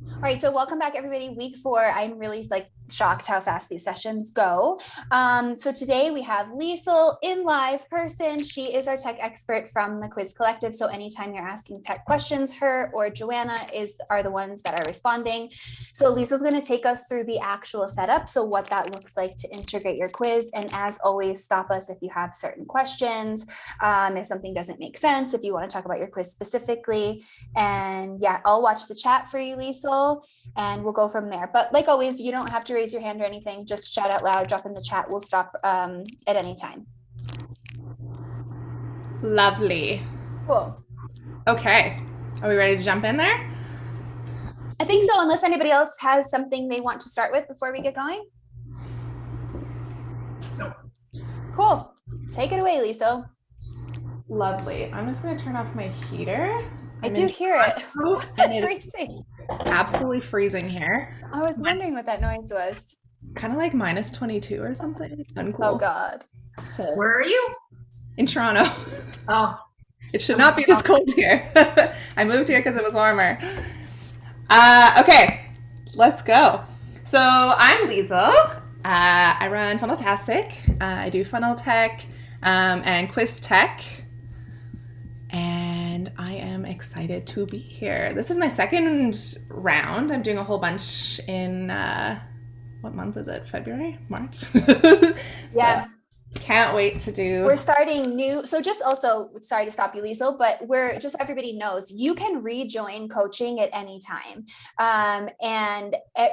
All right, so welcome back, everybody. Week 4. I'm really shocked how fast these sessions go. So today we have Liesel in live person. She is our tech expert from the Quiz Collective. So anytime you're asking tech questions, her or Joanna are the ones that are responding. So Liesel's going to take us through the actual setup. So what that looks like to integrate your quiz. And as always, stop us if you have certain questions, if something doesn't make sense, if you want to talk about your quiz specifically. And yeah, I'll watch the chat for you, Liesel, and we'll go from there. But like always, you don't have to raise your hand or anything. Just shout out loud, drop in the chat. We'll stop at any time. Lovely. Cool. Okay. Are we ready to jump in there? I think so, unless anybody else has something they want to start with before we get going. No. Cool. Take it away, Liesel. Lovely. I'm just going to turn off my heater. I do hear it. And Freezing. Absolutely freezing here. I was wondering what that noise was. Kind of like minus 22 or something. Uncool. Oh, God. So, Where are you? in Toronto. Oh. It should not be this cold here. I moved here because it was warmer. Okay, let's go. So I'm Liesel. I run Funneltastic. I do funnel tech and quiz tech. And I am excited to be here. This is my second round. I'm doing a whole bunch in, what month is it? February? March? Yeah. Can't wait to do. We're starting new. So just also, sorry to stop you, Liesel, but we're just so everybody knows, you can rejoin coaching at any time.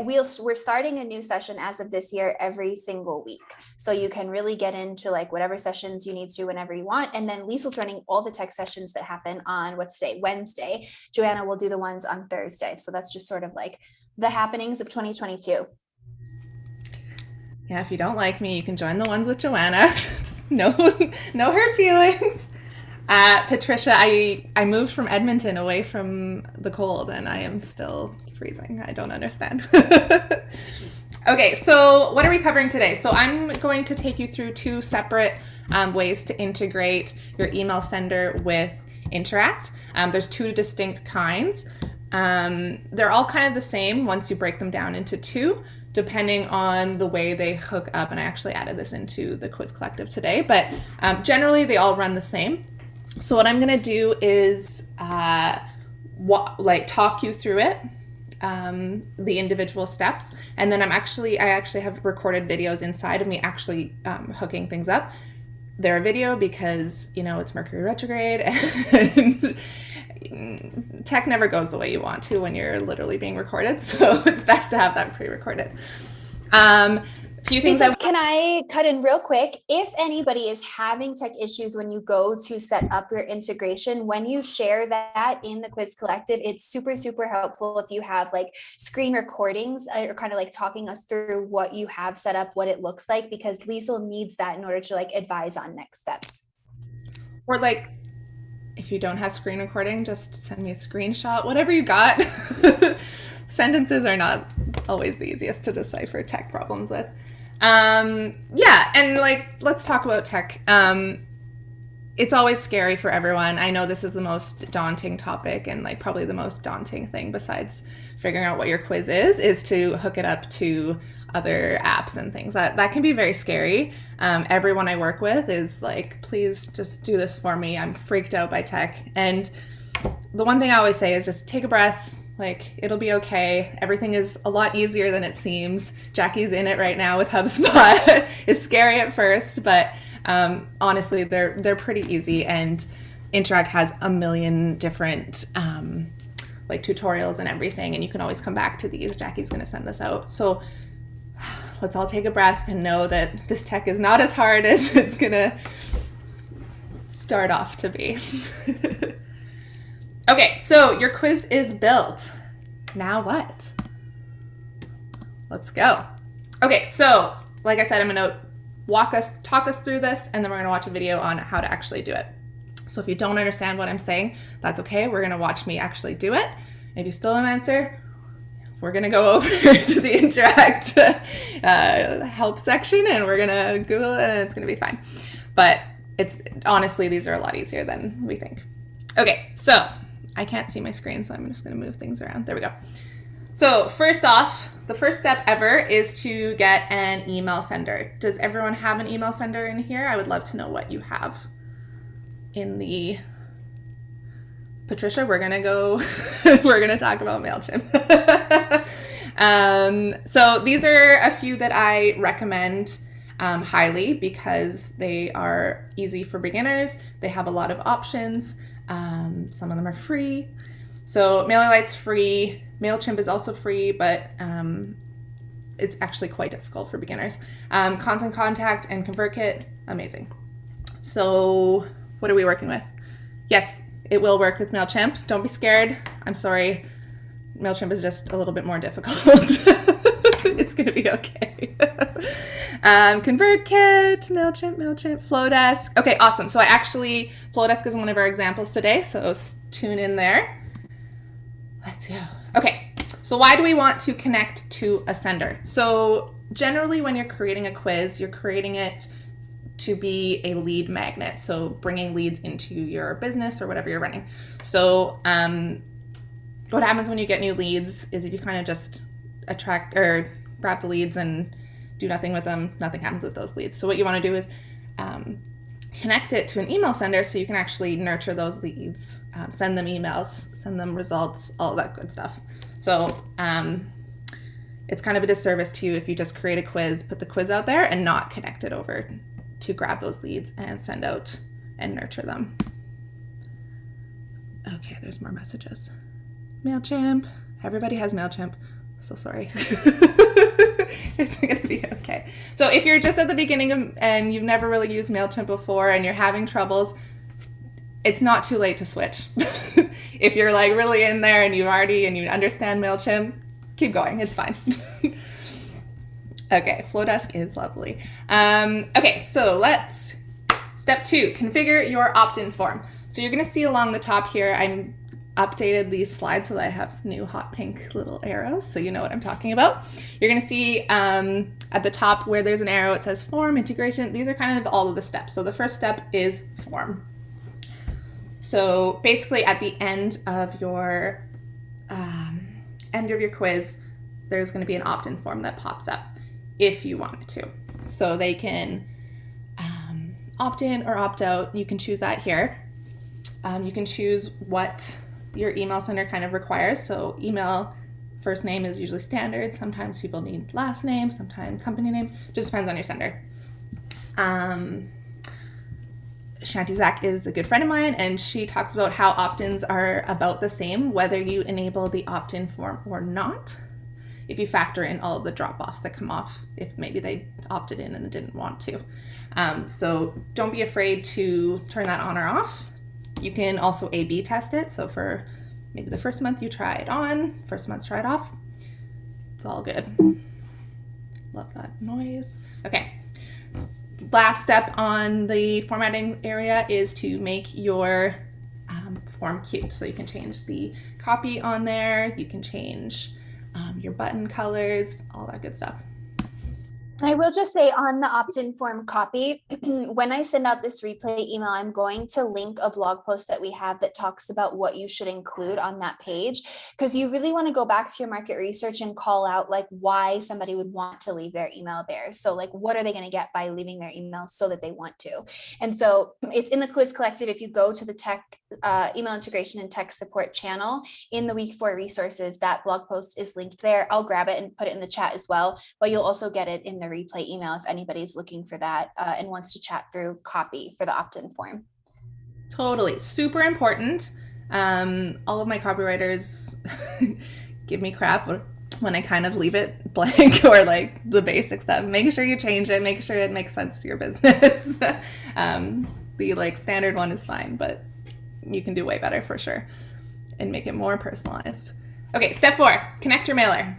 We're starting a new session as of this year every single week. So you can really get into whatever sessions you need to whenever you want. And then Liesel's running all the tech sessions that happen on what's today, Wednesday. Joanna will do the ones on Thursday. So that's just sort of the happenings of 2022. Yeah, if you don't like me, you can join the ones with Joanna. no hurt feelings. Patricia, I moved from Edmonton away from the cold and I am still freezing. I don't understand. Okay, so what are we covering today? So I'm going to take you through 2 separate ways to integrate your email sender with Interact. There's 2 distinct kinds. They're all kind of the same once you break them down into 2, depending on the way they hook up. And I actually added this into the Quiz Collective today, but generally they all run the same. So what I'm gonna do is talk you through it, the individual steps, and then I actually have recorded videos inside of me actually hooking things up. They're a video because, it's Mercury retrograde and tech never goes the way you want to when you're literally being recorded. So it's best to have that pre-recorded. Few things. Can I cut in real quick? If anybody is having tech issues when you go to set up your integration, when you share that in the Quiz Collective, it's super, super helpful if you have screen recordings or kind of talking us through what you have set up, what it looks like, because Liesel needs that in order to advise on next steps. Or if you don't have screen recording, just send me a screenshot, whatever you got. Sentences are not always the easiest to decipher tech problems with. Yeah, and let's talk about tech. It's always scary for everyone. I know this is the most daunting topic and probably the most daunting thing besides figuring out what your quiz is to hook it up to other apps and things. That can be very scary. Everyone I work with is please just do this for me. I'm freaked out by tech. And the one thing I always say is just take a breath. It'll be okay. Everything is a lot easier than it seems. Jackie's in it right now with HubSpot. It's scary at first, but honestly, they're pretty easy. And Interact has a million different tutorials and everything, and you can always come back to these. Jackie's going to send this out. So let's all take a breath and know that this tech is not as hard as it's going to start off to be. Okay, so your quiz is built. Now what? Let's go. Okay, so like I said, I'm gonna talk us through this, and then we're gonna watch a video on how to actually do it. So if you don't understand what I'm saying, that's okay. We're gonna watch me actually do it. If you still don't answer, we're gonna go over to the Interact help section, and we're gonna Google it, and it's gonna be fine. But it's honestly, these are a lot easier than we think. Okay, so I can't see my screen, so I'm just gonna move things around. There we go. So first off, the first step ever is to get an email sender. Does everyone have an email sender in here? I would love to know what you have in the... Patricia, we're gonna talk about MailChimp. So these are a few that I recommend highly because they are easy for beginners. They have a lot of options. Some of them are free. So MailerLite's free. MailChimp is also free, but it's actually quite difficult for beginners. Constant Contact and ConvertKit, amazing. So what are we working with? Yes, it will work with MailChimp. Don't be scared. I'm sorry. MailChimp is just a little bit more difficult. It's going to be okay. ConvertKit, MailChimp, Flowdesk. Okay, awesome. So Flowdesk is one of our examples today, so tune in there. Let's go. Okay, so why do we want to connect to a sender? So generally when you're creating a quiz, you're creating it to be a lead magnet. So bringing leads into your business or whatever you're running. So what happens when you get new leads is if you kind of just attract or grab the leads and do nothing with them, nothing happens with those leads. So what you want to do is connect it to an email sender so you can actually nurture those leads, send them emails, send them results, all that good stuff. So it's kind of a disservice to you if you just create a quiz, put the quiz out there and not connect it over to grab those leads and send out and nurture them. Okay, there's more messages. MailChimp. Everybody has MailChimp. So sorry. It's going to be okay. So if you're just at the beginning and you've never really used MailChimp before and you're having troubles, it's not too late to switch. If you're like really in there and you understand MailChimp, keep going. It's fine. Okay, Flowdesk is lovely. Okay, so step 2, configure your opt-in form. So you're going to see along the top here, I'm updated these slides so that I have new hot pink little arrows, so you know what I'm talking about. You're going to see at the top where there's an arrow, it says form, integration. These are kind of all of the steps. So the first step is form. So basically at the end of your quiz, there's going to be an opt-in form that pops up if you want it to. So they can opt in or opt out. You can choose that here. You can choose what your email sender kind of requires. So email first name is usually standard. Sometimes people need last name, sometimes company name. Just depends on your sender. Shanti Zach is a good friend of mine, and she talks about how opt-ins are about the same whether you enable the opt-in form or not, if you factor in all of the drop-offs that come off if maybe they opted in and didn't want to. So don't be afraid to turn that on or off. You can also A/B test it. So for maybe the first month you try it on, first month try it off. It's all good. Love that noise. Okay. Last step on the formatting area is to make your form cute. So you can change the copy on there. You can change your button colors, all that good stuff. I will just say on the opt-in form copy, when I send out this replay email, I'm going to link a blog post that we have that talks about what you should include on that page, because you really want to go back to your market research and call out like why somebody would want to leave their email there. So like, what are they going to get by leaving their email so that they want to? And so it's in the Quiz Collective. If you go to the tech email integration and tech support channel in the week 4 resources, that blog post is linked there. I'll grab it and put it in the chat as well, but you'll also get it in the replay email if anybody's looking for that and wants to chat through copy for the opt-in form. Totally. Super important. All of my copywriters give me crap when I kind of leave it blank or like the basic stuff. Make sure you change it. Make sure it makes sense to your business. The like standard one is fine, but you can do way better for sure and make it more personalized. Okay, step 4, connect your mailer.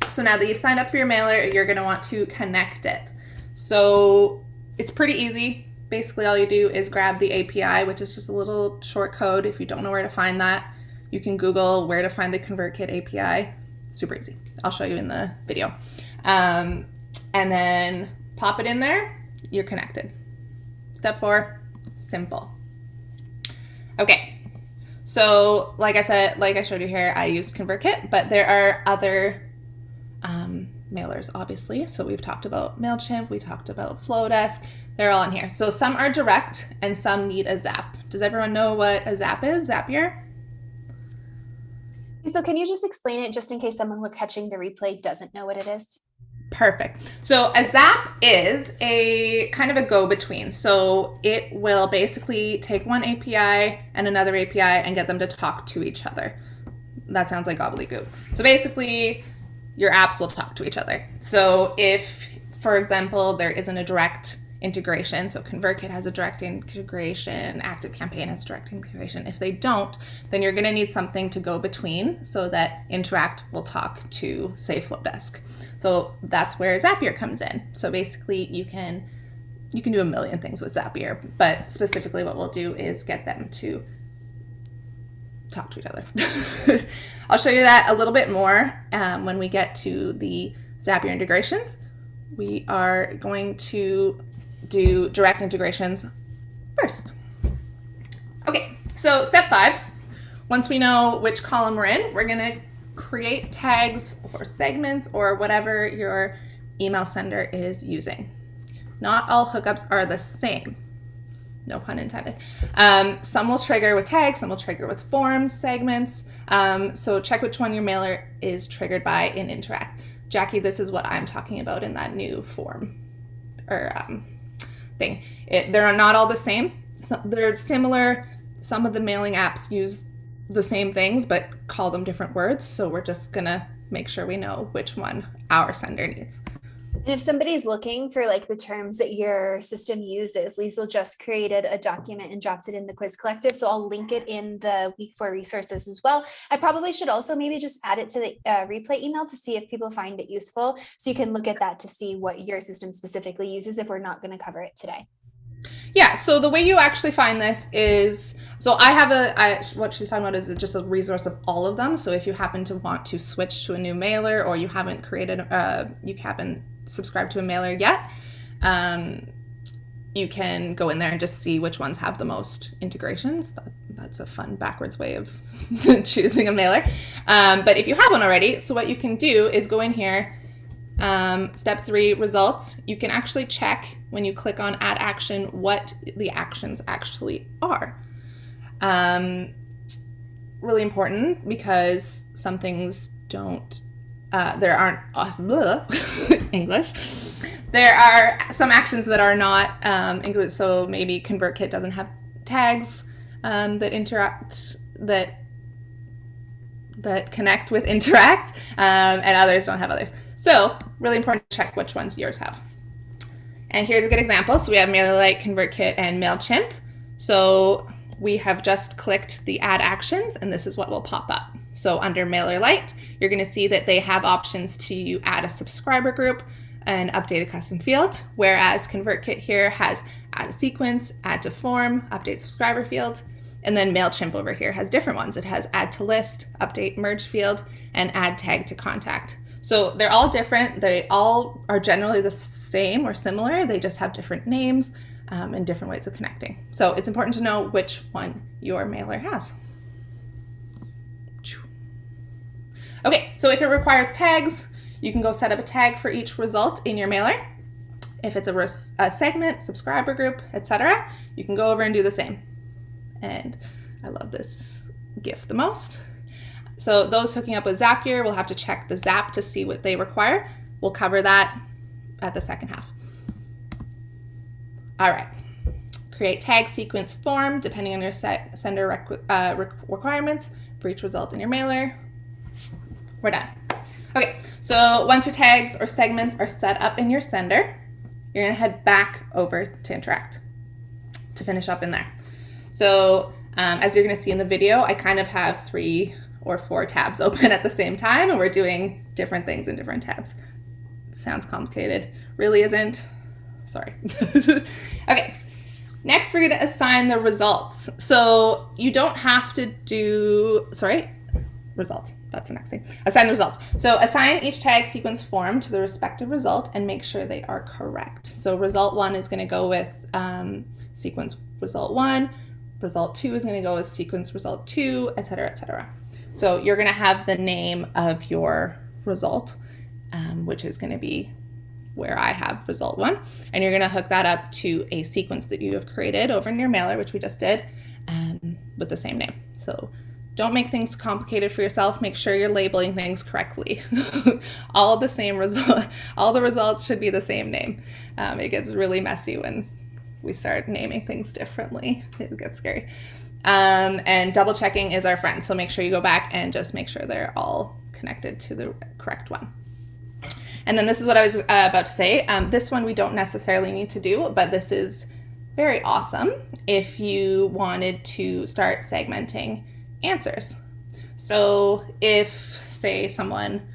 So now that you've signed up for your mailer, you're going to want to connect it. So it's pretty easy. Basically, all you do is grab the API, which is just a little short code. If you don't know where to find that, you can Google where to find the ConvertKit API. Super easy. I'll show you in the video. And then pop it in there. You're connected. Step 4, simple. Okay. So like I said, like I showed you here, I use ConvertKit, but there are other mailers, obviously. So we've talked about MailChimp, we talked about Flowdesk, they're all in here. So some are direct and some need a Zap. Does everyone know what a Zap is? Zapier? So can you just explain it just in case someone catching the replay doesn't know what it is? Perfect. So a Zap is a kind of a go-between. So it will basically take one API and another API and get them to talk to each other. That sounds like gobbledygook. So basically, your apps will talk to each other. So if, for example, there isn't a direct integration, so ConvertKit has a direct integration, ActiveCampaign has direct integration. If they don't, then you're going to need something to go between so that Interact will talk to, say, Flowdesk. So that's where Zapier comes in. So basically, you can do a million things with Zapier, but specifically what we'll do is get them to talk to each other. I'll show you that a little bit more when we get to the Zapier integrations. We are going to do direct integrations first. Okay, so step 5, once we know which column we're in, we're gonna create tags or segments or whatever your email sender is using. Not all hookups are the same. No pun intended. Some will trigger with tags, some will trigger with forms, segments. So check which one your mailer is triggered by in Interact. Jackie, this is what I'm talking about in that new form or thing. They're not all the same. They're similar. Some of the mailing apps use the same things but call them different words. So we're just gonna make sure we know which one our sender needs. And if somebody's looking for like the terms that your system uses, Liesl just created a document and drops it in the Quiz Collective. So I'll link it in the week 4 resources as well. I probably should also maybe just add it to the replay email to see if people find it useful. So you can look at that to see what your system specifically uses if we're not going to cover it today. Yeah, so the way you actually find this is, so I have what she's talking about is just a resource of all of them. So if you happen to want to switch to a new mailer or you haven't subscribed to a mailer yet, you can go in there and just see which ones have the most integrations. That's a fun backwards way of choosing a mailer. But if you have one already, so what you can do is go in here, step 3, results. You can actually check when you click on add action what the actions actually are. Really important because some things don't there aren't English. There are some actions that are not included. So maybe ConvertKit doesn't have tags that interact that connect with Interact, and others don't have others. So really important to check which ones yours have. And here's a good example. So we have MailerLite, ConvertKit, and MailChimp. So we have just clicked the add actions, and this is what will pop up. So under MailerLite, you're going to see that they have options to add a subscriber group and update a custom field, whereas ConvertKit here has add a sequence, add to form, update subscriber field, and then MailChimp over here has different ones. It has add to list, update merge field, and add tag to contact. So they're all different. They all are generally the same or similar. They just have different names and different ways of connecting. So it's important to know which one your mailer has. Okay, so if it requires tags, you can go set up a tag for each result in your mailer. If it's a segment, subscriber group, etc., you can go over and do the same. And I love this GIF the most. So those hooking up with Zapier will have to check the Zap to see what they require. We'll cover that at the second half. All right. Create tag sequence form depending on your sender requirements for each result in your mailer. We're done. Okay, so once your tags or segments are set up in your sender, you're gonna head back over to Interact to finish up in there. So as you're gonna see in the video, I kind of have 3 or 4 tabs open at the same time, and we're doing different things in different tabs. Sounds complicated, really isn't. Sorry. Okay, next we're gonna assign the results. So you don't have to do, results. That's the next thing. Assign the results. So assign each tag sequence form to the respective result and make sure they are correct. So result 1 is going to go with sequence result 1, result 2 is going to go as sequence result 2, etc., etc. So you're going to have the name of your result, which is going to be where I have result 1, and you're going to hook that up to a sequence that you have created over in your mailer, which we just did, with the same name. So don't make things complicated for yourself. Make sure you're labeling things correctly. All the same result, all the results should be the same name. It gets really messy when we start naming things differently. It gets scary. And double checking is our friend. So make sure you go back and just make sure they're all connected to the correct one. And then this is what I was about to say. This one we don't necessarily need to do, but this is very awesome if you wanted to start segmenting answers. So if, say, someone,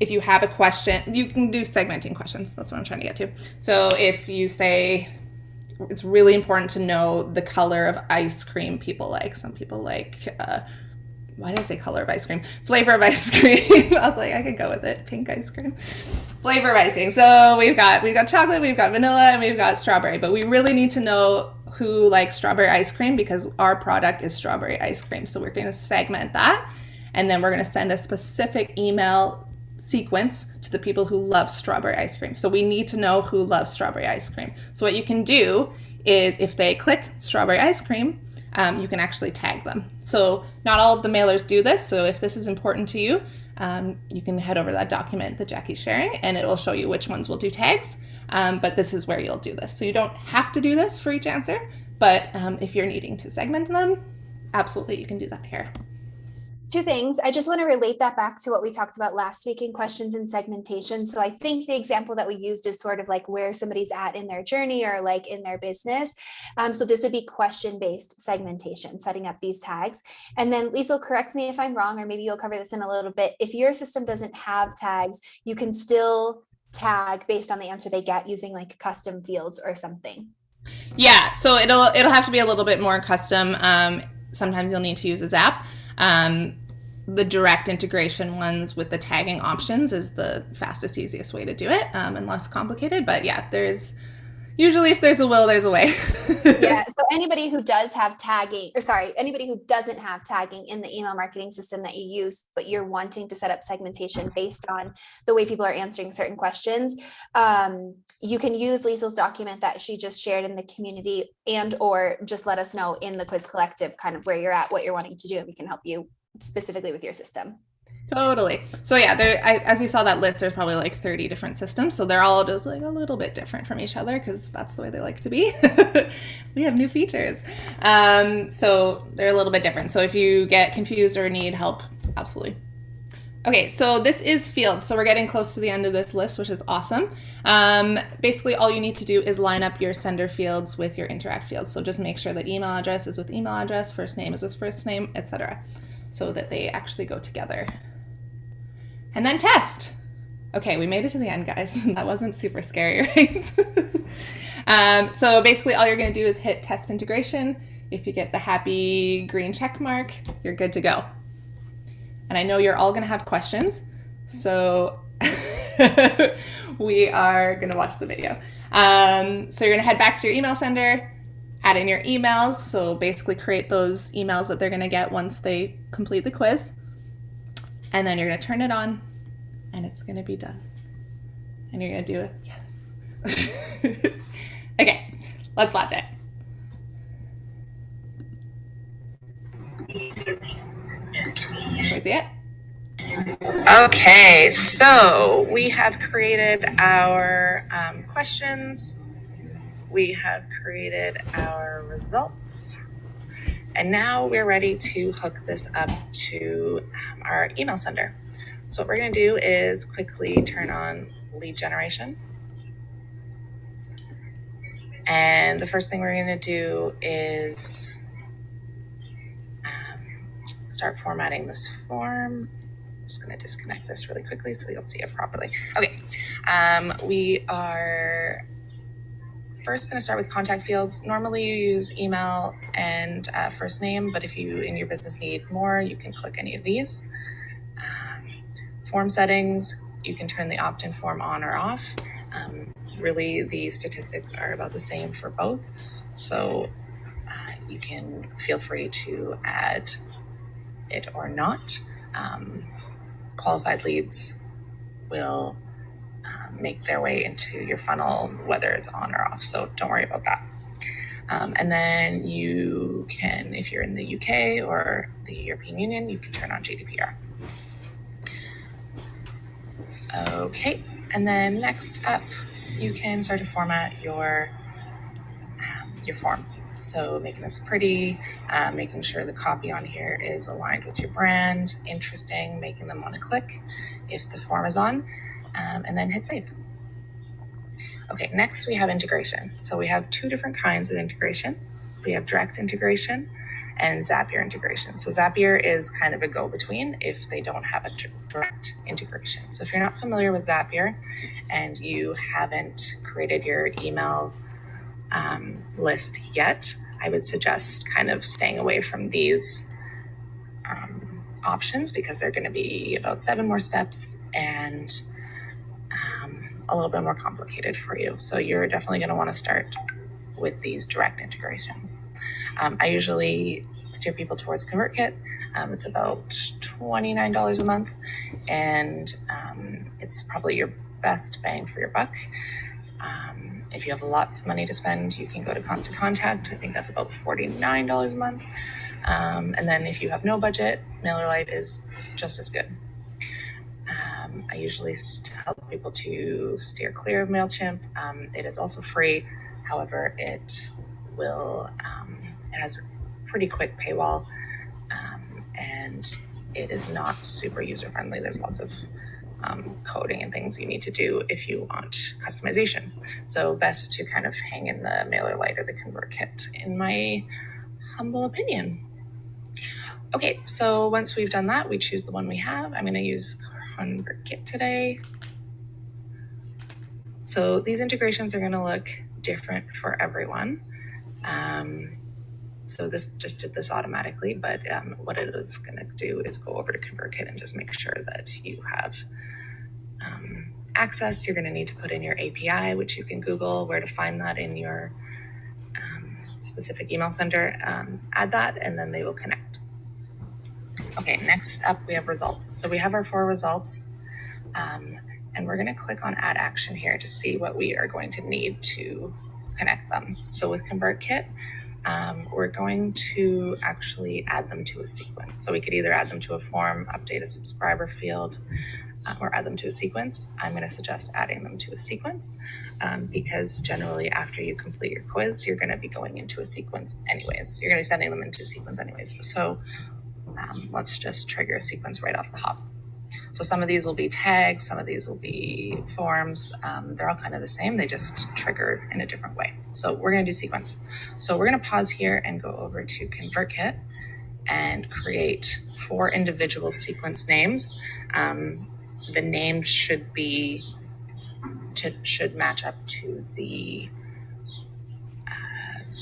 if you have a question, you can do segmenting questions. That's what I'm trying to get to. So if you say, it's really important to know the color of ice cream people like. Some people like, why did I say color of ice cream? Flavor of ice cream. I was like, I could go with it. Pink ice cream. Flavor of ice cream. So we've got chocolate, we've got vanilla, and we've got strawberry. But we really need to know who likes strawberry ice cream because our product is strawberry ice cream. So we're going to segment that, and then we're going to send a specific email sequence to the people who love strawberry ice cream. So we need to know who loves strawberry ice cream. So what you can do is if they click strawberry ice cream, you can actually tag them. So not all of the mailers do this. So if this is important to you, you can head over to that document that Jackie's sharing and it will show you which ones will do tags. But this is where you'll do this. So you don't have to do this for each answer, but if you're needing to segment them, absolutely you can do that here. Two things. I just want to relate that back to what we talked about last week in questions and segmentation. So I think the example that we used is sort of like where somebody's at in their journey or like in their business. So this would be question-based segmentation, setting up these tags. And then Liesl, correct me if I'm wrong, or maybe you'll cover this in a little bit. If your system doesn't have tags, you can still tag based on the answer they get using like custom fields or something. Yeah, so it'll have to be a little bit more custom. Sometimes you'll need to use a Zap. The direct integration ones with the tagging options is the fastest, easiest way to do it, and less complicated. But yeah, there's usually, if there's a will, there's a way. Yeah. So anybody who does have tagging, anybody who doesn't have tagging in the email marketing system that you use, but you're wanting to set up segmentation based on the way people are answering certain questions, you can use Liesl's document that she just shared in the community, and or just let us know in the Quiz Collective kind of where you're at, what you're wanting to do, and we can help you specifically with your system. Totally. So yeah, as you saw that list, there's probably like 30 different systems. So they're all just like a little bit different from each other because that's the way they like to be. We have new features. So they're a little bit different. So if you get confused or need help, absolutely. Okay, so this is fields. So we're getting close to the end of this list, which is awesome. Basically, all you need to do is line up your sender fields with your interact fields. So just make sure that email address is with email address, first name is with first name, etc., so that they actually go together. And then test. Okay, we made it to the end, guys. That wasn't super scary, right? So basically all you're gonna do is hit test integration. If you get the happy green check mark, you're good to go. And I know you're all gonna have questions, so we are gonna watch the video. So you're gonna head back to your email sender, add in your emails, so basically create those emails that they're gonna get once they complete the quiz. And then you're gonna turn it on and it's gonna be done. And you're gonna do it, yes. Okay, let's watch it. Can we see it? Okay, so we have created our questions. We have created our results. And now we're ready to hook this up to our email sender. So what we're going to do is quickly turn on lead generation. And the first thing we're going to do is start formatting this form. I'm just going to disconnect this really quickly so you'll see it properly. Okay, we are first going to start with contact fields. Normally you use email and first name, but if you in your business need more, you can click any of these. Form settings, you can turn the opt-in form on or off. Really, the statistics are about the same for both. So you can feel free to add it or not. Qualified leads will make their way into your funnel, whether it's on or off. So don't worry about that. And then you can, if you're in the UK or the European Union, you can turn on GDPR. Okay, and then next up, you can start to format your form. So making this pretty, making sure the copy on here is aligned with your brand, interesting, making them want to click if the form is on, and then hit save. Okay, next we have integration. So we have two different kinds of integration. We have direct integration and Zapier integration. So Zapier is kind of a go-between if they don't have a direct integration. So if you're not familiar with Zapier and you haven't created your email list yet, I would suggest kind of staying away from these options because they're going to be about 7 more steps and a little bit more complicated for you. So you're definitely going to want to start with these direct integrations. I usually steer people towards ConvertKit. It's about $29 a month, and it's probably your best bang for your buck. If you have lots of money to spend, you can go to Constant Contact. I think that's about $49 a month. And then if you have no budget, MailerLite is just as good. I usually tell people to steer clear of MailChimp. It is also free. However, it has a pretty quick paywall, and it is not super user-friendly. There's lots of coding and things you need to do if you want customization. So best to kind of hang in the MailerLite or the ConvertKit, in my humble opinion. Okay, so once we've done that, we choose the one we have. I'm going to use ConvertKit today. So these integrations are going to look different for everyone. So this just did this automatically, but what it is going to do is go over to ConvertKit and just make sure that you have access. You're going to need to put in your API, which you can Google where to find that in your specific email sender. Add that, and then they will connect. Okay, next up we have results. So we have our 4 results, and we're going to click on Add Action here to see what we are going to need to connect them. So with ConvertKit, we're going to actually add them to a sequence. So we could either add them to a form, update a subscriber field, or add them to a sequence. I'm going to suggest adding them to a sequence because generally after you complete your quiz, you're going to be going into a sequence anyways. You're going to be sending them into a sequence anyways. So let's just trigger a sequence right off the hop. So some of these will be tags, some of these will be forms. They're all kind of the same. They just trigger in a different way. So we're going to do sequence. So we're going to pause here and go over to ConvertKit and create 4 individual sequence names. The name should match up to the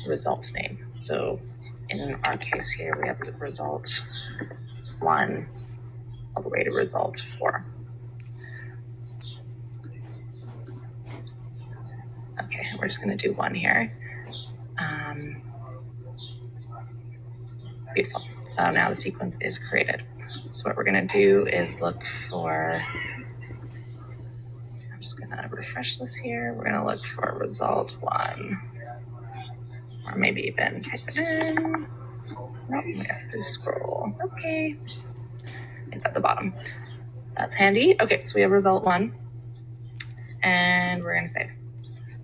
results name. So in our case here, we have the result 1 all the way to result 4. Okay, we're just going to do 1 here. Beautiful. So now the sequence is created. So what we're going to do is look for, I'm just going to refresh this here. We're going to look for result 1, or maybe even type it in. Nope, we have to scroll. Okay. It's at the bottom. That's handy. Okay, so we have result 1, and we're going to save.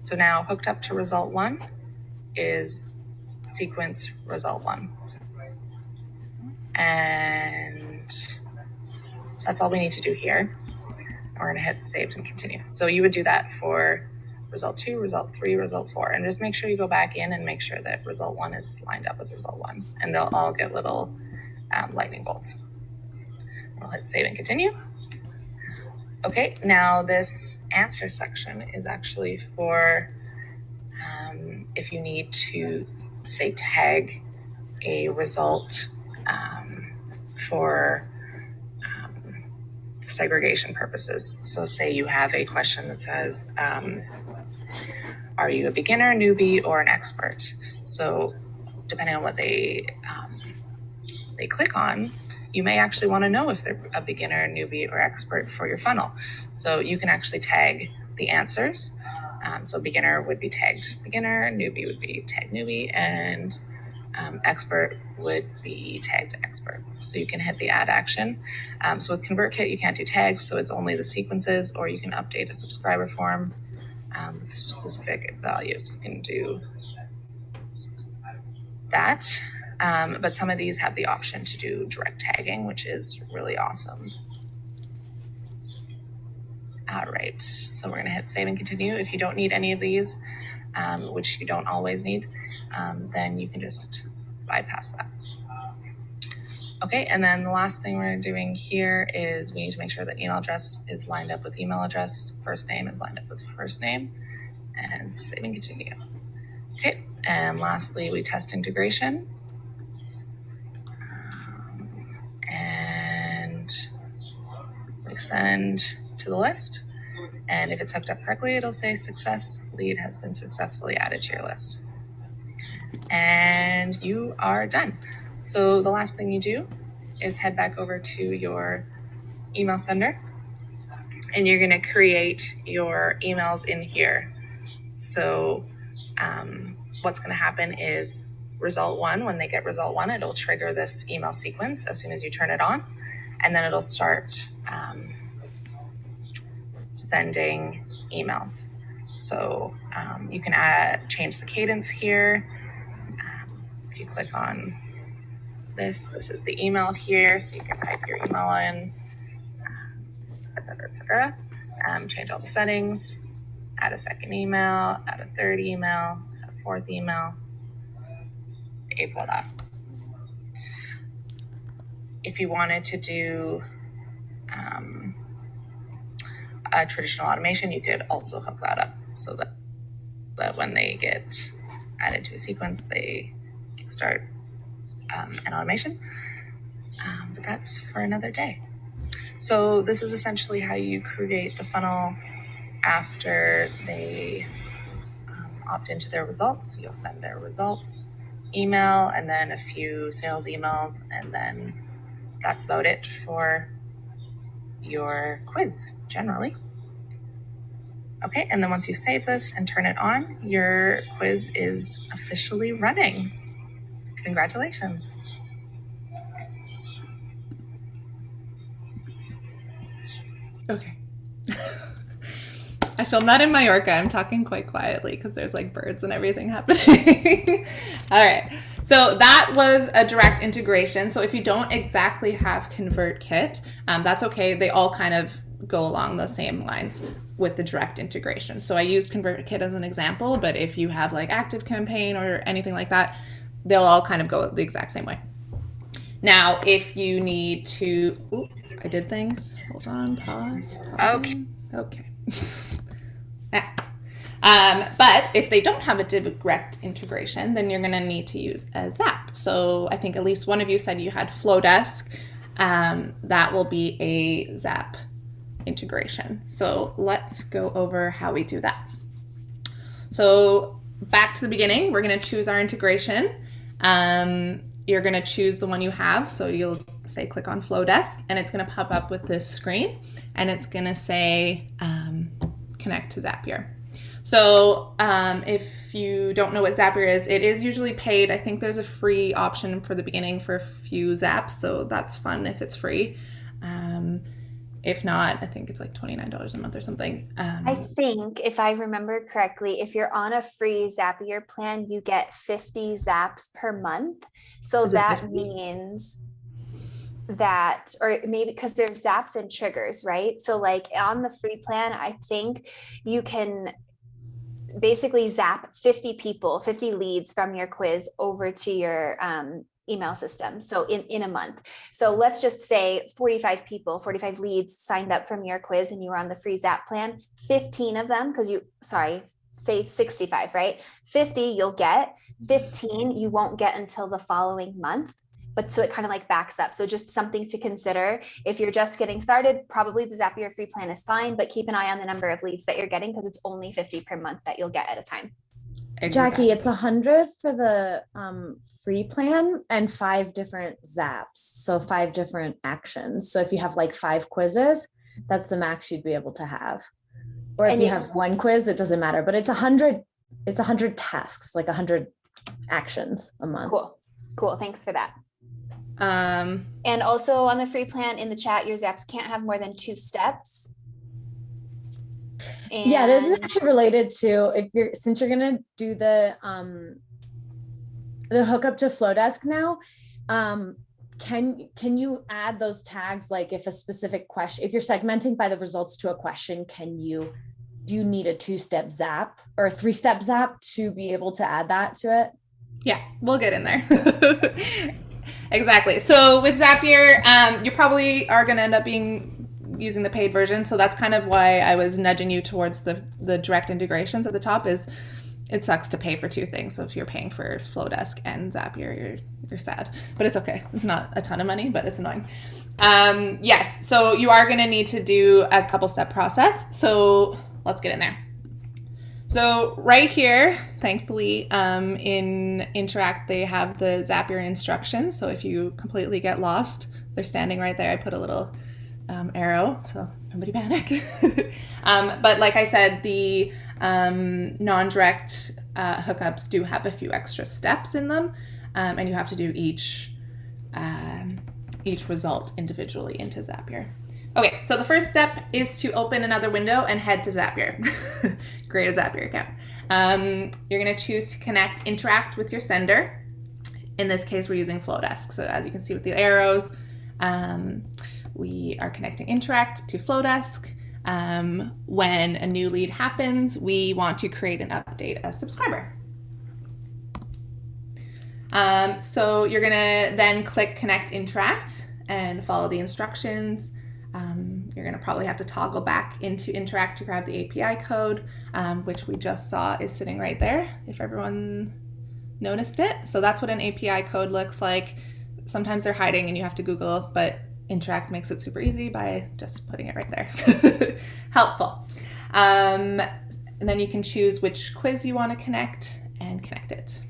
So now hooked up to result 1 is sequence result 1. And that's all we need to do here. We're going to hit save and continue. So you would do that for result 2, result 3, result 4, and just make sure you go back in and make sure that result 1 is lined up with result 1, and they'll all get little lightning bolts. We'll hit save and continue. Okay, now this answer section is actually for if you need to, say, tag a result for segregation purposes. So say you have a question that says, are you a beginner, newbie, or an expert? So depending on what they click on, you may actually want to know if they're a beginner, newbie, or expert for your funnel. So you can actually tag the answers. So beginner would be tagged beginner, newbie would be tagged newbie, and expert would be tagged expert. So you can hit the add action. So with ConvertKit, you can't do tags, so it's only the sequences, or you can update a subscriber form with specific values. You can do that. But some of these have the option to do direct tagging, which is really awesome. All right, so we're gonna hit save and continue. If you don't need any of these, which you don't always need, then you can just bypass that. Okay, and then the last thing we're doing here is we need to make sure that email address is lined up with email address, first name is lined up with first name, and save and continue. Okay, and lastly, we test integration. And we send to the list. And if it's hooked up correctly, it'll say success, lead has been successfully added to your list. And you are done. So the last thing you do is head back over to your email sender, and you're going to create your emails in here. So what's going to happen is result one, when they get result one, it'll trigger this email sequence as soon as you turn it on, and then it'll start sending emails. So you can change the cadence here. If you click on this is the email here, so you can type your email in, etc., etc. Change all the settings, add a second email, add a third email, add a fourth email. Et voila. If you wanted to do a traditional automation, you could also hook that up so that when they get added to a sequence, they start an automation. But that's for another day. So this is essentially how you create the funnel after they opt into their results. You'll send their results email and then a few sales emails, and then that's about it for your quiz generally. Okay, and then once you save this and turn it on, your quiz is officially running. Congratulations. Okay. I filmed that in Mallorca. I'm talking quite quietly because there's like birds and everything happening. All right. So that was a direct integration. So if you don't exactly have ConvertKit, that's okay. They all kind of go along the same lines with the direct integration. So I used ConvertKit as an example, but if you have like ActiveCampaign or anything like that, they'll all kind of go the exact same way. Now, if you need to, I did things. Hold on, pause. Okay. But if they don't have a direct integration, then you're going to need to use a Zap. So I think at least one of you said you had Flowdesk. That will be a Zap integration. So let's go over how we do that. So back to the beginning, we're going to choose our integration. You're going to choose the one you have. So you'll say click on Flowdesk, and it's going to pop up with this screen, and it's going to say connect to Zapier. So if you don't know what Zapier is, it is usually paid. I think there's a free option for the beginning for a few Zaps, so that's fun if it's free. If not, I think it's like $29 a month or something. I think if I remember correctly, if you're on a free Zapier plan, you get 50 Zaps per month. So that means that, or maybe because there's Zaps and triggers, right? So like on the free plan, I think you can basically zap 50 people, 50 leads from your quiz over to your email system. So in a month. So let's just say 45 people, 45 leads signed up from your quiz and you were on the free Zap plan. 15 of them, say 65, right? 50 you'll get, 15 you won't get until the following month. But so it kind of like backs up. So just something to consider. If you're just getting started, probably the Zapier free plan is fine, but keep an eye on the number of leads that you're getting because it's only 50 per month that you'll get at a time. Jackie, it's 100 for the free plan and 5 different zaps. So 5 different actions. So if you have like 5 quizzes, that's the max you'd be able to have. Or if you have 1 quiz, it doesn't matter, but it's 100 tasks, like 100 actions a month. Cool. Thanks for that. And also on the free plan in the chat, your zaps can't have more than 2 steps. And yeah, this is actually related to since you're gonna do the hookup to Flowdesk now. Can you add those tags, like if a specific question, if you're segmenting by the results to a question, do you need a 2-step zap or a 3-step zap to be able to add that to it? Yeah, we'll get in there. Exactly. So with Zapier, you probably are going to end up using the paid version. So that's kind of why I was nudging you towards the direct integrations at the top. Is it sucks to pay for 2 things. So if you're paying for Flowdesk and Zapier, you're sad, but it's okay. It's not a ton of money, but it's annoying. Yes. So you are going to need to do a couple step process. So let's get in there. So right here, thankfully, in Interact, they have the Zapier instructions. So if you completely get lost, they're standing right there. I put a little arrow, so nobody panic. But like I said, the non-direct hookups do have a few extra steps in them, and you have to do each result individually into Zapier. Okay, so the first step is to open another window and head to Zapier. Create a Zapier account. You're going to choose to connect Interact with your sender. In this case, we're using Flowdesk. So as you can see with the arrows, we are connecting Interact to Flowdesk. When a new lead happens, we want to create and update a subscriber. So you're going to then click Connect Interact and follow the instructions. You're going to probably have to toggle back into Interact to grab the API code, which we just saw is sitting right there, if everyone noticed it. So that's what an API code looks like. Sometimes they're hiding and you have to Google, but Interact makes it super easy by just putting it right there. Helpful. And then you can choose which quiz you want to connect and connect it.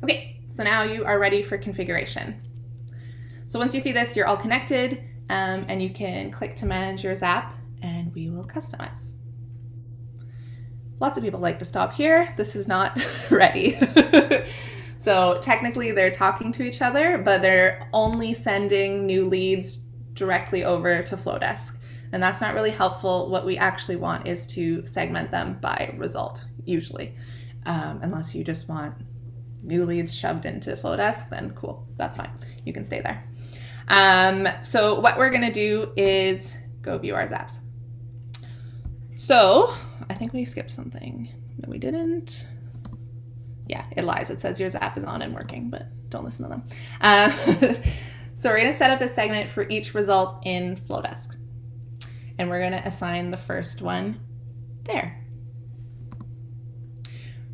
Okay, so now you are ready for configuration. So once you see this, you're all connected, and you can click to manage your Zap, and we will customize. Lots of people like to stop here. This is not ready. So technically they're talking to each other, but they're only sending new leads directly over to Flowdesk. And that's not really helpful. What we actually want is to segment them by result, usually. Unless you just want new leads shoved into Flowdesk, then cool, that's fine. You can stay there. So what we're gonna do is go view our Zaps. So I think we skipped something. No, we didn't. Yeah, it lies. It says your Zap is on and working, but don't listen to them. So we're gonna set up a segment for each result in Flowdesk. And we're gonna assign the first one there.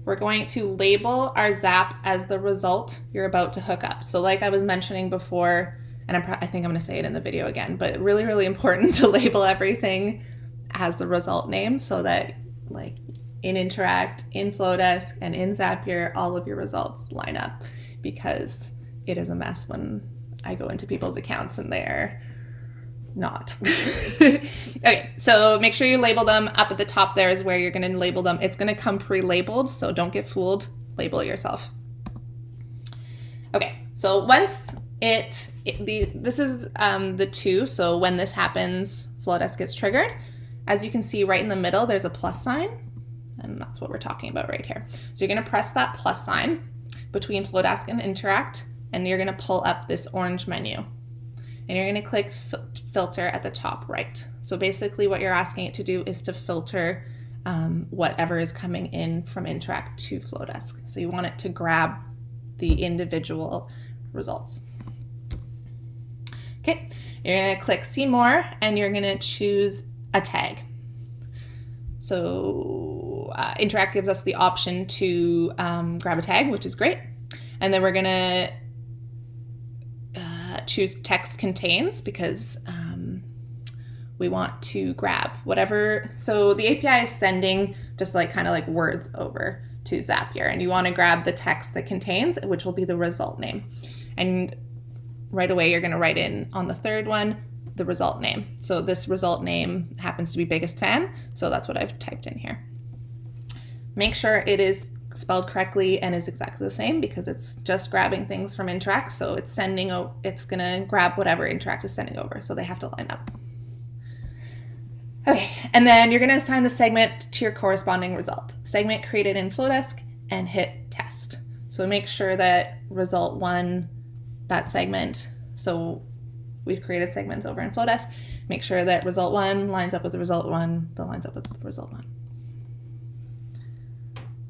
We're going to label our Zap as the result you're about to hook up. So like I was mentioning before, and I think I'm gonna say it in the video again, but really, really important to label everything as the result name so that like in Interact, in Flowdesk, and in Zapier, all of your results line up, because it is a mess when I go into people's accounts and they're not. Okay, so make sure you label them. Up at the top there is where you're going to label them. It's going to come pre-labeled, so don't get fooled. Label it yourself. Okay, so once this is the 2, so when this happens, Flowdesk gets triggered. As you can see right in the middle, there's a plus sign, and that's what we're talking about right here. So you're going to press that plus sign between Flowdesk and Interact, and you're going to pull up this orange menu. And you're going to click filter at the top right. So basically what you're asking it to do is to filter whatever is coming in from Interact to Flowdesk. So you want it to grab the individual results. Okay, you're going to click see more, and you're going to choose a tag. So Interact gives us the option to grab a tag, which is great. And then we're going to choose text contains, because we want to grab whatever. So the API is sending just like kind of like words over to Zapier, and you want to grab the text that contains, which will be the result name. And right away, you're going to write in on the third one, the result name. So this result name happens to be biggest fan. So that's what I've typed in here. Make sure it is spelled correctly and is exactly the same, because it's just grabbing things from Interact. So it's going to grab whatever Interact is sending over. So they have to line up. Okay, and then you're going to assign the segment to your corresponding result. Segment created in Flowdesk, and hit test. So make sure that result 1, that segment, so we've created segments over in Flowdesk. Make sure that result 1 lines up with the result 1, that lines up with the result 1.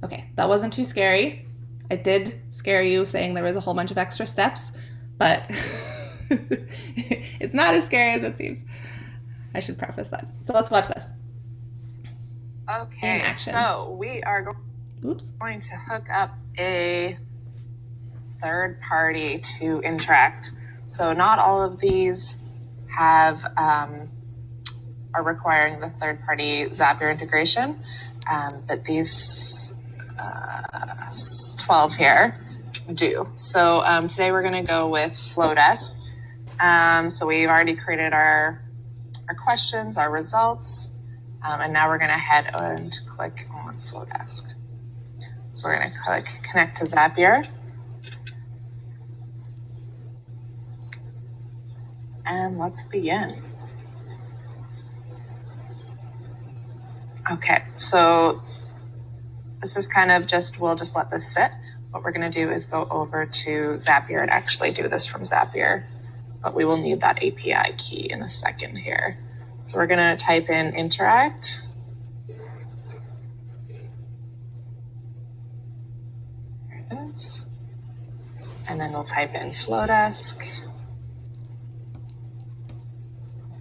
Okay, that wasn't too scary. I did scare you saying there was a whole bunch of extra steps, but it's not as scary as it seems. I should preface that. So let's watch this. Okay, so we are going to hook up a third party to Interact. So not all of these have are requiring the third party Zapier integration, but these 12 here do. So today we're going to go with Flowdesk. So we've already created our questions, our results, and now we're going to head and click on Flowdesk. So we're going to click connect to Zapier. And let's begin. Okay, so this is kind of we'll just let this sit. What we're going to do is go over to Zapier and actually do this from Zapier, but we will need that API key in a second here. So we're going to type in Interact. There it is. And then we'll type in Flowdesk.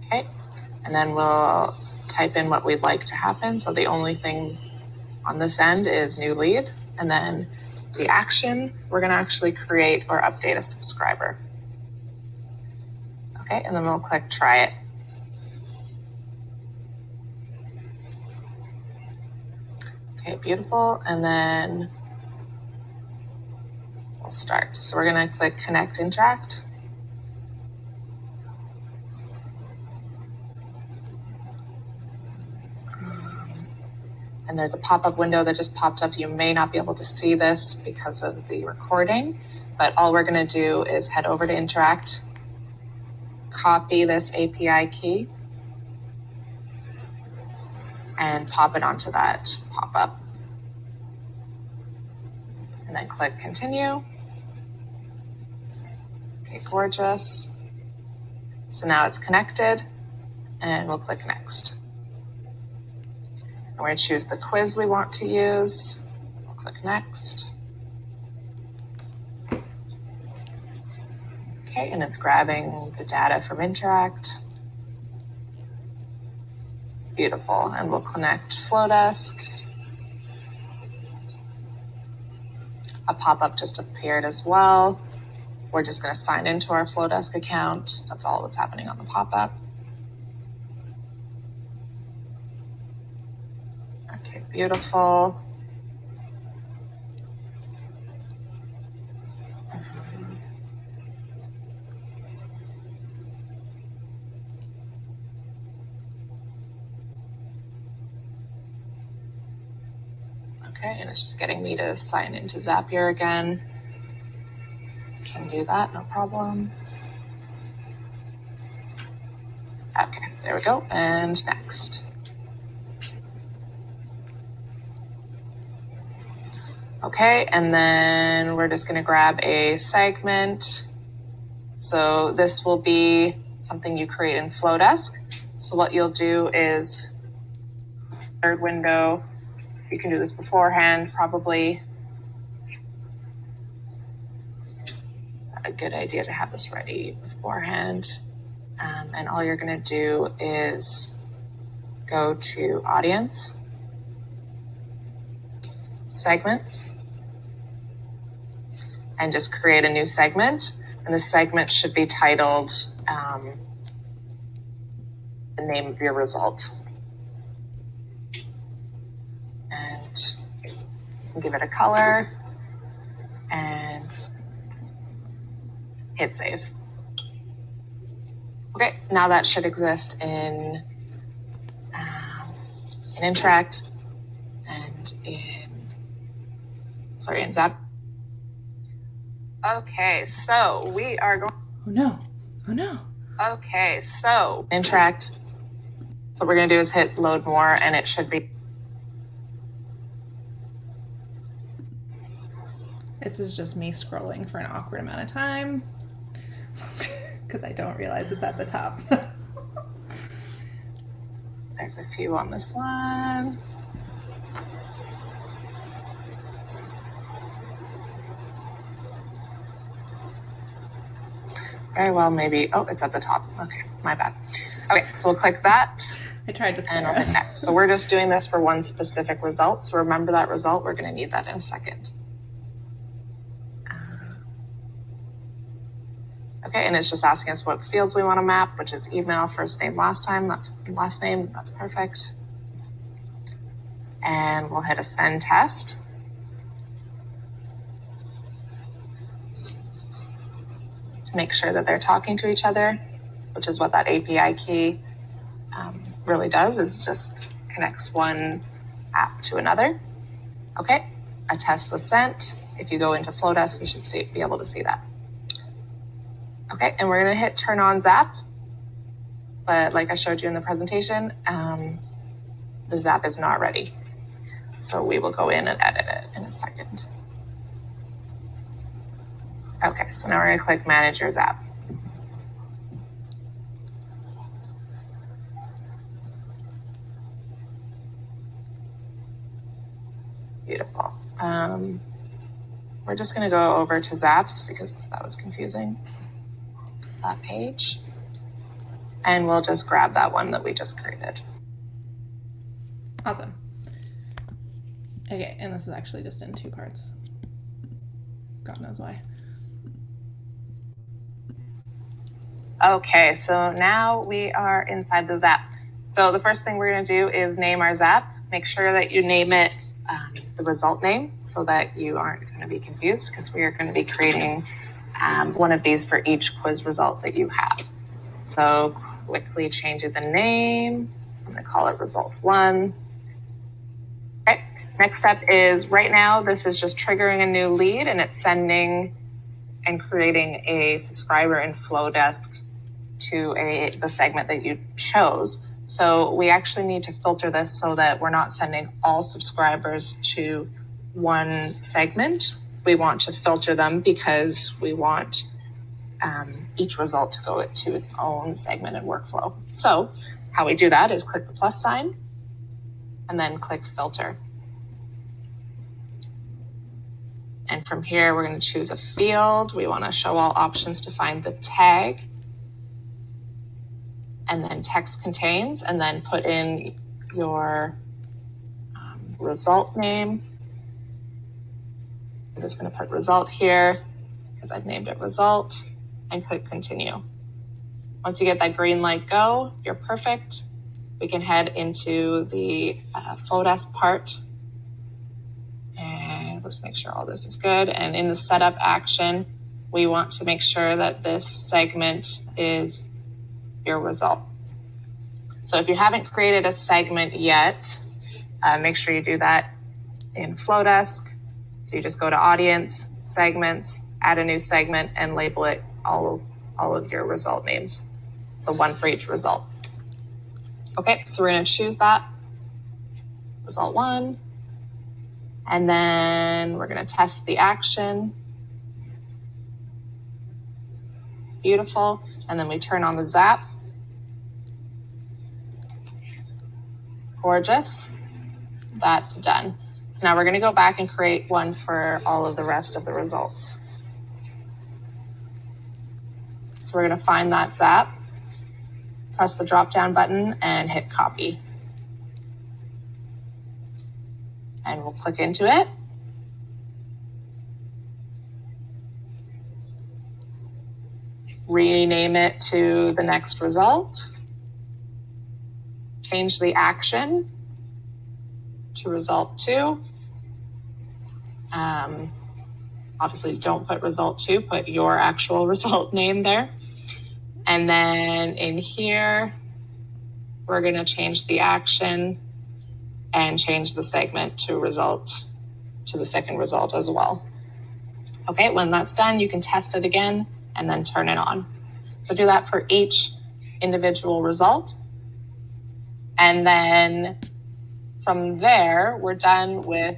Okay, and then we'll type in what we'd like to happen. So the only thing on this end is new lead. And then the action, we're going to actually create or update a subscriber. Okay, and then we'll click try it. Okay, beautiful. And then we'll start. So we're going to click connect Interact. And there's a pop-up window that just popped up. You may not be able to see this because of the recording, but all we're going to do is head over to Interact, copy this API key, and pop it onto that pop-up. And then click continue. Okay, gorgeous. So now it's connected, and we'll click next. We're going to choose the quiz we want to use. We'll click next. Okay, and it's grabbing the data from Interact. Beautiful, and we'll connect Flowdesk. A pop-up just appeared as well. We're just going to sign into our Flowdesk account. That's all that's happening on the pop-up. Okay, beautiful. Okay, and it's just getting me to sign into Zapier again. Can do that, no problem. Okay, there we go, and next. Okay, and then we're just gonna grab a segment. So this will be something you create in Flowdesk. So what you'll do is, third window, you can do this beforehand, probably a good idea to have this ready beforehand. And all you're gonna do is go to Audience, Segments, and just create a new segment. And the segment should be titled the name of your result. And give it a color and hit save. Okay, now that should exist in Interact and in Zap. Okay, so we are going. Oh no. Oh no. Okay, so Interact. So what we're going to do is hit load more, and it should be. This is just me scrolling for an awkward amount of time because I don't realize it's at the top. There's a few on this one. Very well, maybe. Oh, it's at the top. Okay, my bad. Okay, so we'll click that. I tried to And scare us. next. So we're just doing this for one specific result. So remember that result. We're going to need that in a second. Okay, and it's just asking us what fields we want to map, which is email, first name, last name. That's perfect. And we'll hit a send test. To make sure that they're talking to each other, which is what that API key really does, is just connects one app to another. Okay, a test was sent. If you go into Flowdesk, you should be able to see that. Okay, and we're going to hit turn on Zap. But like I showed you in the presentation, the Zap is not ready. So we will go in and edit it in a second. Okay, so now we're going to click Manage Your Zap. Beautiful. We're just going to go over to Zaps because that was confusing. That page. And we'll just grab that one that we just created. Awesome. Okay, and this is actually just in 2 parts. God knows why. Okay, so now we are inside the Zap. So the first thing we're going to do is name our Zap. Make sure that you name it the result name so that you aren't going to be confused, because we are going to be creating one of these for each quiz result that you have. So quickly change the name. I'm going to call it result 1. Okay, next step is right now this is just triggering a new lead, and it's sending and creating a subscriber in Flowdesk to the segment that you chose. So we actually need to filter this so that we're not sending all subscribers to one segment. We want to filter them because we want each result to go to its own segment and workflow. So how we do that is click the plus sign and then click filter. And from here, we're going to choose a field. We want to show all options to find the tag. And then text contains, and then put in your result name. I'm just going to put result here because I've named it result, and click continue. Once you get that green light go, you're perfect. We can head into the Flowdesk part. And let's make sure all this is good. And in the setup action, we want to make sure that this segment is your result. So if you haven't created a segment yet, make sure you do that in Flowdesk. So you just go to audience, segments, add a new segment, and label it all of your result names. So one for each result. Okay, so we're going to choose that, result 1. And then we're going to test the action. Beautiful. And then we turn on the Zap. Gorgeous. That's done. So now we're going to go back and create one for all of the rest of the results. So we're going to find that Zap, press the drop-down button, and hit copy. And we'll click into it. Rename it to the next result. change the action to result 2. Obviously, don't put result 2, put your actual result name there. And then in here, we're going to change the action and change the segment to the second result as well. Okay, when that's done, you can test it again and then turn it on. So do that for each individual result. And then from there, we're done with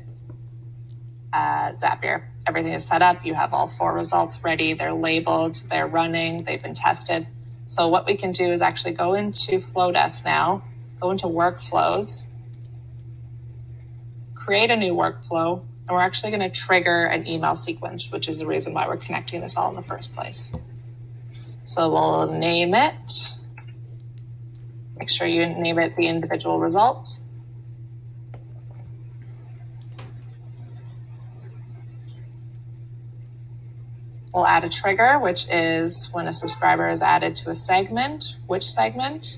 Zapier. Everything is set up. You have all 4 results ready. They're labeled, they're running, they've been tested. So what we can do is actually go into Flowdesk now, go into workflows, create a new workflow, and we're actually going to trigger an email sequence, which is the reason why we're connecting this all in the first place. So we'll name it. Make sure you name it the individual results. We'll add a trigger, which is when a subscriber is added to a segment. Which segment?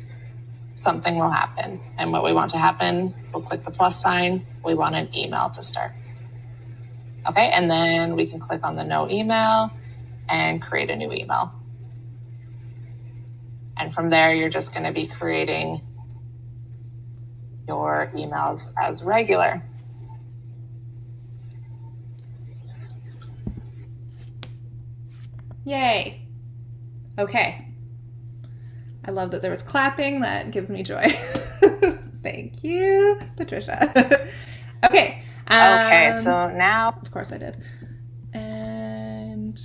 Something will happen. And what we want to happen, we'll click the plus sign. We want an email to start. Okay, and then we can click on the no email and create a new email. And from there, you're just going to be creating your emails as regular. Yay. Okay. I love that there was clapping. That gives me joy. Thank you, Patricia. Okay. Okay, so now... Of course I did. And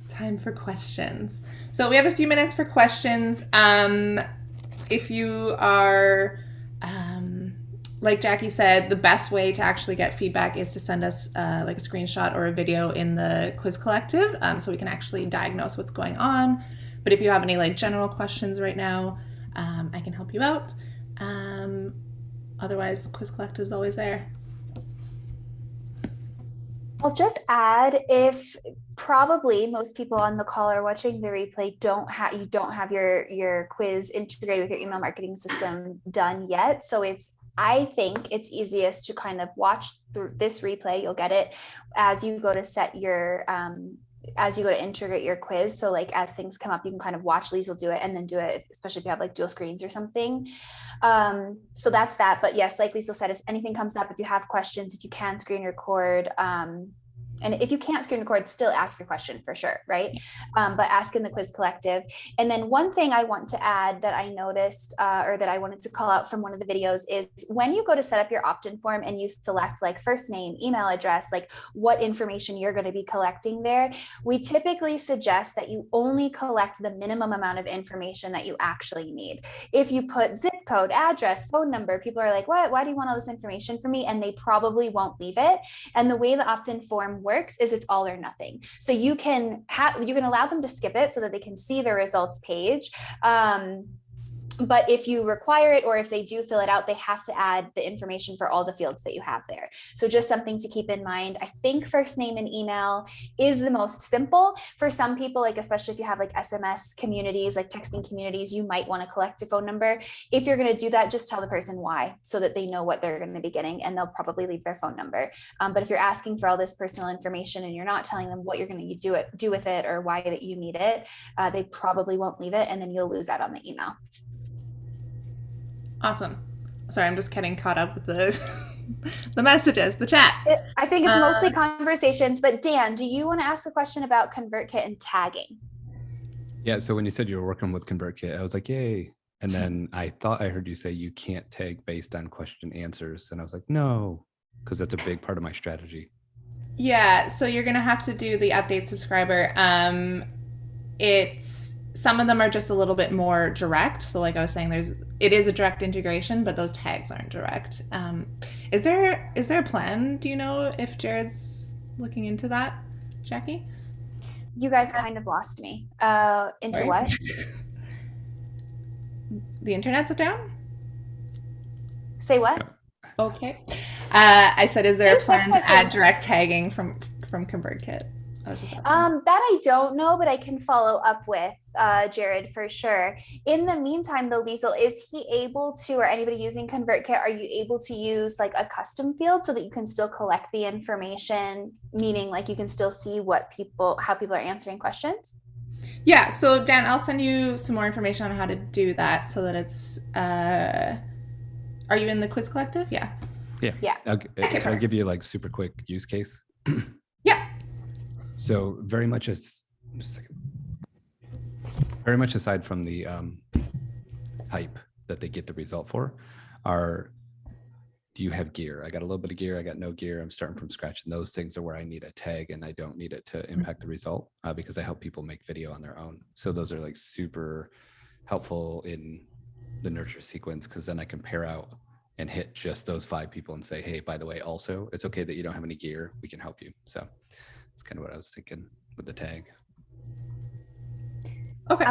time for questions. So we have a few minutes for questions. If you are... like Jackie said, the best way to actually get feedback is to send us like a screenshot or a video in the quiz collective, so we can actually diagnose what's going on. But if you have any like general questions right now, I can help you out. Otherwise, quiz collective is always there. I'll just add, if probably most people on the call or watching the replay you don't have your quiz integrated with your email marketing system done yet. So I think it's easiest to kind of watch through this replay. You'll get it as you go to set your, as you go to integrate your quiz. So like as things come up, you can kind of watch Liesl do it and then do it, especially if you have like dual screens or something. So that's that. But yes, like Liesl said, if anything comes up, if you have questions, if you can screen record, and if you can't screen record, still ask your question for sure, right? But ask in the quiz collective. And then one thing I want to add that I noticed or that I wanted to call out from one of the videos is when you go to set up your opt-in form and you select like first name, email address, like what information you're going to be collecting there, we typically suggest that you only collect the minimum amount of information that you actually need. If you put zip code, address, phone number, people are like, what? Why do you want all this information from me? And they probably won't leave it. And the way the opt-in form works is it's all or nothing. So you can allow them to skip it so that they can see the results page. But if you require it, or if they do fill it out, they have to add the information for all the fields that you have there. So just something to keep in mind. I think first name and email is the most simple. For some people, like especially if you have like SMS communities, like texting communities, you might want to collect a phone number. If you're going to do that, just tell the person why, so that they know what they're going to be getting, and they'll probably leave their phone number. But if you're asking for all this personal information and you're not telling them what you're going to do with it or why that you need it, they probably won't leave it, and then you'll lose that on the email. Awesome. Sorry, I'm just getting caught up with the messages, the chat. I think it's mostly conversations, but Dan, do you want to ask a question about ConvertKit and tagging? Yeah, so when you said you were working with ConvertKit, I was like, yay. And then I thought I heard you say you can't tag based on question answers. And I was like, no, because that's a big part of my strategy. Yeah, so you're going to have to do the update subscriber. Some of them are just a little bit more direct. So like I was saying, it is a direct integration, but those tags aren't direct. Is there a plan? Do you know if Jared's looking into that, Jackie? You guys kind of lost me. Into Sorry? what? The internet's down? Say what? Okay. I said, is there a plan to add direct tagging from ConvertKit? I was just asking. That I don't know, but I can follow up with Jared for sure. In the meantime, though, Liesel, is he able to, or anybody using ConvertKit, are you able to use like a custom field so that you can still collect the information, meaning like you can still see how people are answering questions? Yeah, so Dan, I'll send you some more information on how to do that so that it's, are you in the quiz collective? Yeah. Yeah. Can I give you like super quick use case? Yeah. So very much aside from the hype that they get the result for, do you have gear? I got a little bit of gear, I got no gear, I'm starting from scratch, and those things are where I need a tag and I don't need it to impact the result because I help people make video on their own. So those are like super helpful in the nurture sequence, because then I can pair out and hit just those 5 people and say, hey, by the way, also, it's okay that you don't have any gear, we can help you. So that's kind of what I was thinking with the tag. Okay.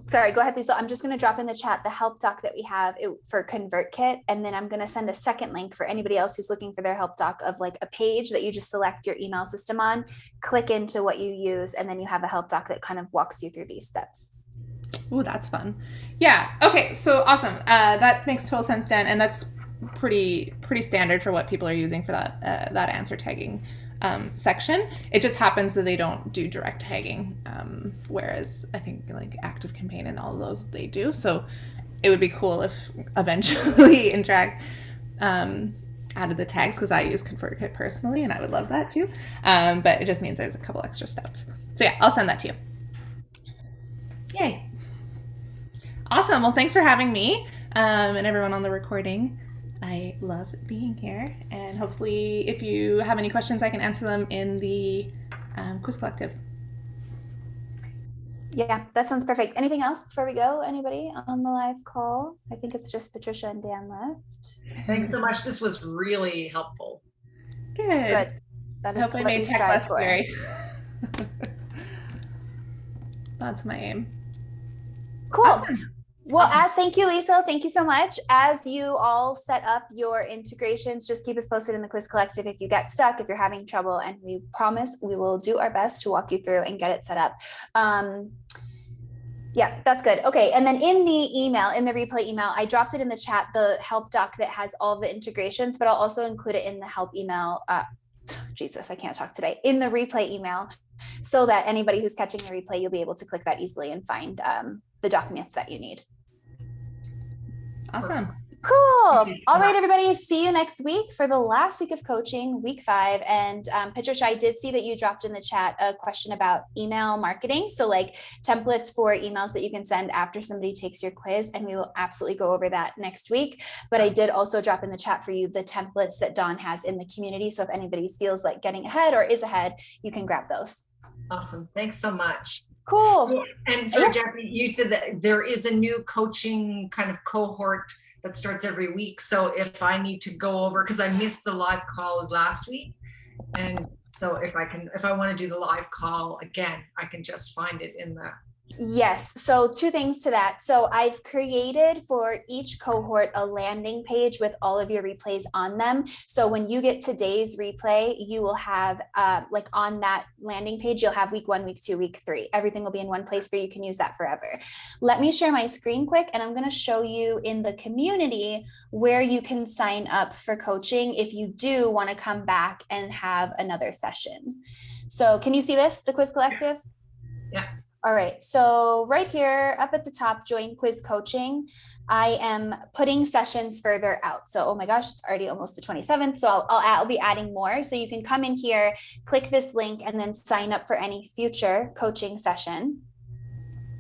Sorry, go ahead, Lisa. I'm just going to drop in the chat the help doc that we have for ConvertKit, and then I'm going to send a second link for anybody else who's looking for their help doc of like a page that you just select your email system on, click into what you use, and then you have a help doc that kind of walks you through these steps. Ooh, that's fun. Yeah. Okay. So awesome. That makes total sense, Dan, and that's pretty standard for what people are using for that answer tagging section. It just happens that they don't do direct tagging, whereas I think like Active Campaign and all of those they do. So it would be cool if eventually Interact added the tags, because I use ConvertKit personally and I would love that too. But it just means there's a couple extra steps. So yeah, I'll send that to you. Yay. Awesome. Well, thanks for having me and everyone on the recording. I love being here, and hopefully if you have any questions, I can answer them in the quiz collective. Yeah, that sounds perfect. Anything else before we go? Anybody on the live call? I think it's just Patricia and Dan left. Thanks so much. This was really helpful. Good. That I is hope I what made we tech strive less for. scary. That's my aim. Cool. Awesome. Well, Awesome. thank you, Lisa. Thank you so much. As you all set up your integrations, just keep us posted in the quiz collective if you get stuck, if you're having trouble, and we promise we will do our best to walk you through and get it set up. Yeah, that's good. Okay. And then in the email, in the replay email, I dropped it in the chat, the help doc that has all the integrations, but I'll also include it in the help email. Jesus, I can't talk today. In the replay email, so that anybody who's catching the replay, you'll be able to click that easily and find the documents that you need. Awesome. Cool. All right, everybody. See you next week for the last week of coaching, week 5. And Patricia, I did see that you dropped in the chat a question about email marketing. So like templates for emails that you can send after somebody takes your quiz. And we will absolutely go over that next week. But I did also drop in the chat for you the templates that Dawn has in the community. So if anybody feels like getting ahead or is ahead, you can grab those. Awesome. Thanks so much. Cool. And so, Jackie, you said that there is a new coaching kind of cohort that starts every week. So if I need to go over, because I missed the live call last week, and so if I want to do the live call again, I can just find it in the. Yes. So 2 things to that. So I've created for each cohort a landing page with all of your replays on them. So when you get today's replay, you will have like on that landing page, you'll have week 1, week 2, week 3. Everything will be in one place where you can use that forever. Let me share my screen quick, and I'm going to show you in the community where you can sign up for coaching if you do want to come back and have another session. So can you see this, the quiz collective? Yeah. All right, so right here up at the top, join quiz coaching. I am putting sessions further out. So, oh my gosh, it's already almost the 27th. So I'll be adding more. So you can come in here, click this link, and then sign up for any future coaching session.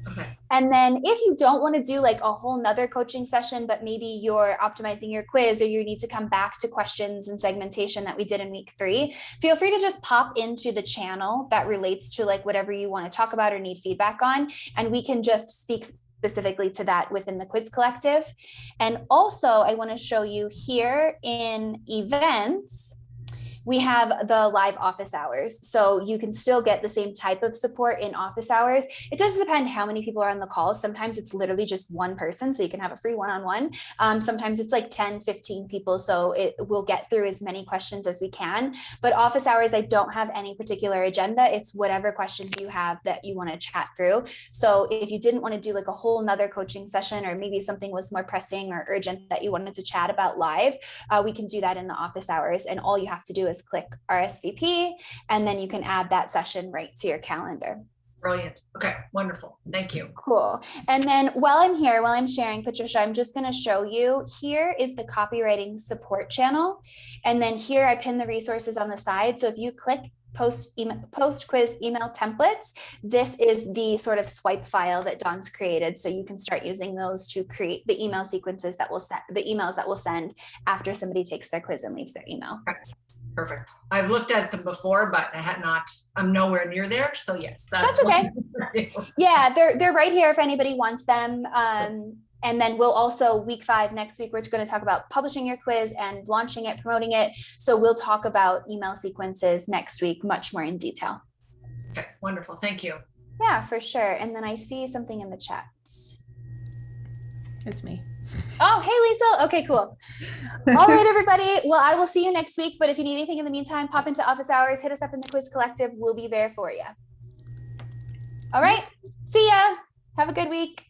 Okay. And then if you don't want to do like a whole nother coaching session, but maybe you're optimizing your quiz or you need to come back to questions and segmentation that we did in week 3, feel free to just pop into the channel that relates to like whatever you want to talk about or need feedback on. And we can just speak specifically to that within the quiz collective. And also I want to show you here in events, we have the live office hours. So you can still get the same type of support in office hours. It does depend how many people are on the call. Sometimes it's literally just one person, so you can have a free one-on-one. Sometimes it's like 10, 15 people. So it will get through as many questions as we can. But office hours, I don't have any particular agenda. It's whatever questions you have that you want to chat through. So if you didn't want to do like a whole nother coaching session, or maybe something was more pressing or urgent that you wanted to chat about live, we can do that in the office hours. And all you have to do is click RSVP, and then you can add that session right to your calendar. Brilliant. Okay, wonderful. Thank you. Cool. And then while I'm here, while I'm sharing, Patricia, I'm just going to show you, here is the copywriting support channel. And then here I pin the resources on the side. So if you click post quiz email templates, this is the sort of swipe file that Dawn's created. So you can start using those to create the email sequences that will send, the emails that will send after somebody takes their quiz and leaves their email. Perfect. I've looked at them before, but I had not, I'm nowhere near there. So yes, that's okay. Yeah, they're right here if anybody wants them. And then we'll also, week 5 next week, we're going to talk about publishing your quiz and launching it, promoting it. So we'll talk about email sequences next week, much more in detail. Okay, wonderful. Thank you. Yeah, for sure. And then I see something in the chat. It's me. Oh, hey, Lisa. Okay, cool. All right, everybody. Well, I will see you next week. But if you need anything in the meantime, pop into office hours, hit us up in the Quiz Collective. We'll be there for you. All right. See ya. Have a good week.